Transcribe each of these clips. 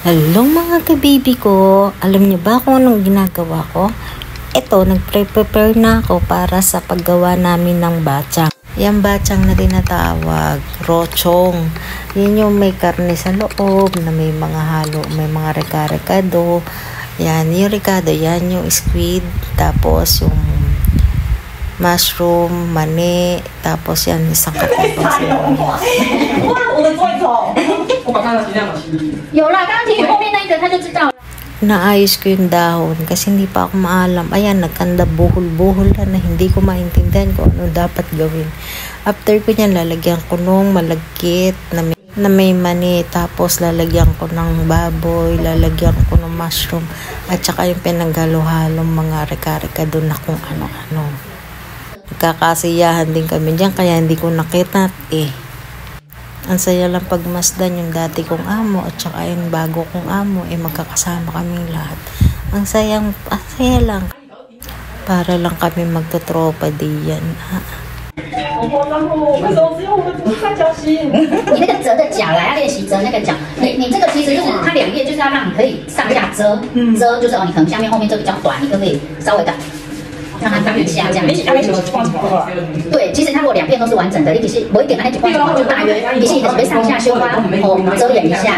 Hello mga ka-baby ko! Alam niyo ba kung anong ginagawa ko? Ito, nagpre-prepare na ako para sa paggawa namin ng bachang. Yan bachang na tinatawag, rochong. Yan yung may karne sa loob, na may mga halo, may mga reka-rekado. Yan, yung rekado, yan yung squid. Tapos yung mushroom, mani, tapos yan isang katapang sibuyas. 有啦，刚刚听后面那个他就知道了。 Naayos ko yung dahon kasi hindi pa ako maalam. Ayan, nagkanda buhol-buhol na hindi ko maintindihan kung ano dapat gawin. After ko niyan, lalagyan ko nung malagkit na may mani. Tapos lalagyan ko ng baboy, lalagyan ko ng mushroom. At saka yung pinaghalo-halong mga reka-reka doon na kung ano-ano. Nagkakasiyahan din kami dyan kaya hindi ko nakita Ang saya lang pagmasdan yung dati kong amo at saka yung bago kong amo, magkakasama kaming lahat. Ang saya lang. Para lang kami magtotropa diyan. 你那个折的角来要练习折那个角，你这个其实就是它两页就是要让你可以上下遮，遮就是你可能下面后面这比较短，你就可以稍微让它当一下这样子。对，其实它如果两片都是完整的，你只是某一点那就大约，你是准备上下修啊，遮掩一下。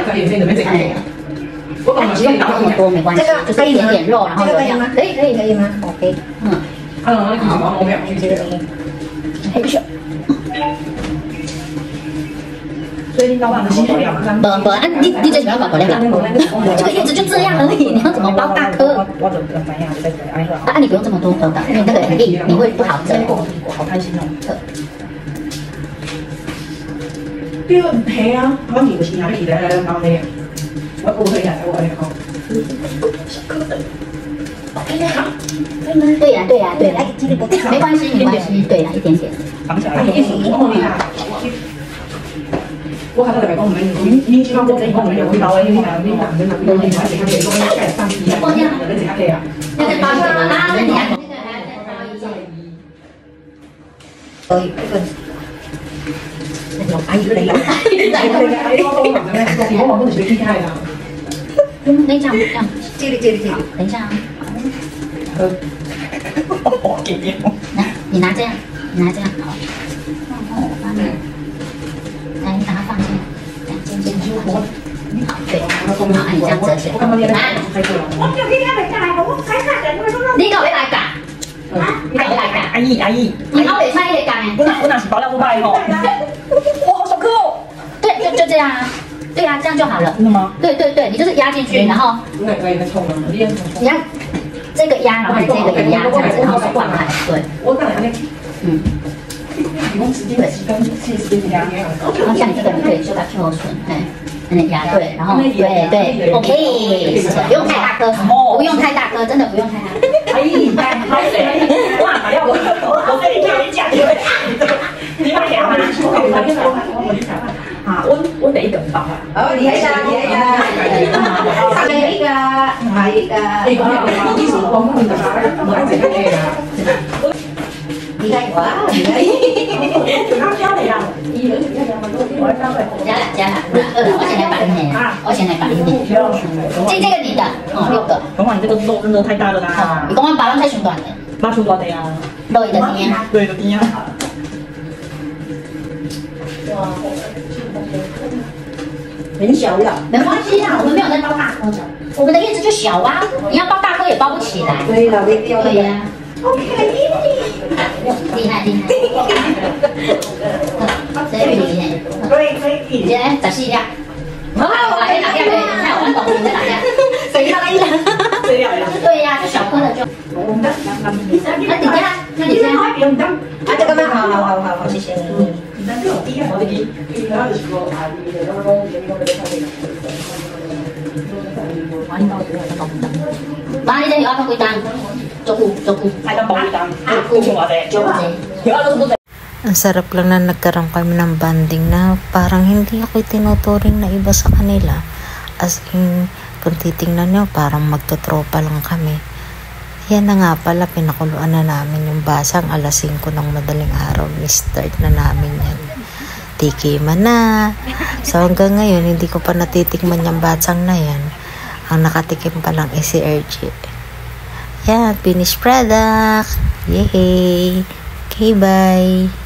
不用搞那么多没关系，就是一点点肉，然后有样。可以吗 ？OK， 所以你老板的心头要不，你最喜欢搞口粮了？这个叶子就这样而已，你要怎么包大颗？你不用这么多颗的，因为那个很硬，你会不好折。好开心哦！对啊，系啊，我面前有啲嚟搞你，我过去人我嚟讲。对呀，没关系，对呀，一点点。绑起来，我看到嚟講唔係你知道我講唔係會到你男你男的嘛，你還是他給我們上機啊，你自己給啊。那個包上啦，那你還那個還要再包一件。阿姨嚟啦，我幫你隨便開啦。等一下，這裡，等一下啊。我給你。來，你拿這樣，好。然後我幫你。 来，你把它放进，尖尖的放进。好，对，好，你这样折起来。你搞别来干，你搞别来干。阿姨，你搞别菜也干。我哪是包料不卖哦。哇，好小颗哦。对，就这样啊。对啊，这样就好了。真的吗？对，你就是压进去，然后。你要这个压，然后你这个也压，这样子，然后放开。对。我刚才然后像你这个，你可以就把去后唇，压对，然后对 ，OK， 不用太大颗，不用太大颗，真的不用太大颗。哇，还要我跟你讲，你把两啊，我第一個唔白啊。好，你睇下，一個，係一個。你講又講，以前我講唔係自己嘅啊。 你看我，他教你啊！加了，我先来把你，这个你的，6个。公公，你这个肉真的太大了啦！你公公把它太胸短的，把胸短的呀，肉的低呀，对的低呀。哇，很小呀，没关系啊，我们没有在包大颗的，我们的叶子就小啊，你要包大颗也包不起来。对了，对呀。 OK， 厉害！谁比你？可以。姐，14粒。好，我来打架可以，看我懂你在打架。谁要来打？谁要？对呀，就小颗的就。那底下，这个吗？好，谢谢你。妈，你这有apa kuitang? Cukup. Ay, ang kuitang. Ang sarap lang na nagkaroon kami ng banding na parang hindi ako tinuturing na iba sa kanila. As in, kung titingnan nyo, parang magtotropa lang kami. Yan na nga pala, pinakuluan na namin yung basang alas 5 ng madaling araw. Start na namin yan. Tikiman na. So hanggang ngayon, hindi ko pa natitikman yung basang na yan. Ang nakatikim pa lang si RG. Yan, finished product. Yay! Okay, bye!